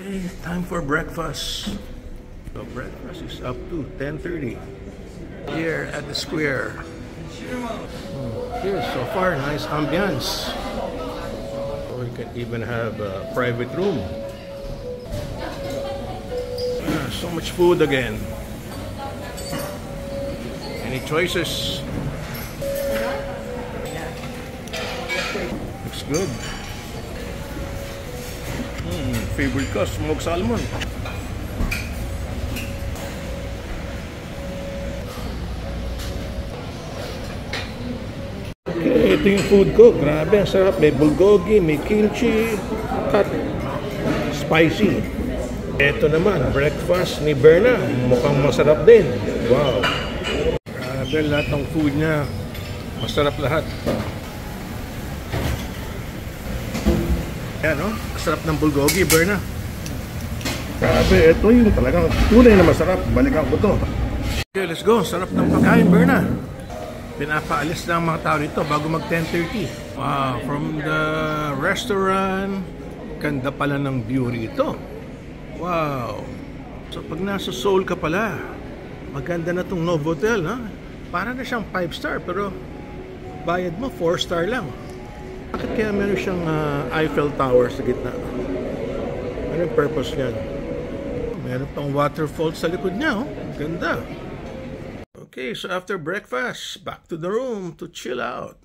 Okay, time for breakfast. So breakfast is up to 10:30 here at the square. Here, so far, nice ambience. So you can even have a private room. So much food again. Any choices? Looks good. Favorite ko, smoked salmon. Okay, ito yung food ko. Grabe, ang sarap. May bulgogi, may kimchi, at spicy. Ito naman, breakfast ni Berna. Mukhang masarap din. Wow. Grabe, lahat ng food niya. Masarap lahat. Yan, no? Masarap ng bulgogi, Berna. Grabe, ito yung talagang tunay na masarap. Balikan ko to. Okay, let's go. Sarap ng pagkain, Berna. Pinapaalis na ang mga tao dito bago mag 10:30. Wow, from the restaurant. Ganda pala ng view rito. Wow. So pag nasa Seoul ka pala, maganda na tong Novotel, ha? Para na siyang 5-star pero bayad mo 4-star lang. Bakit kaya meron siyang Eiffel Tower sa gitna? Ano yung purpose niyan? Meron pang waterfall sa likod niya, oh. Ganda. Okay, so after breakfast, back to the room to chill out.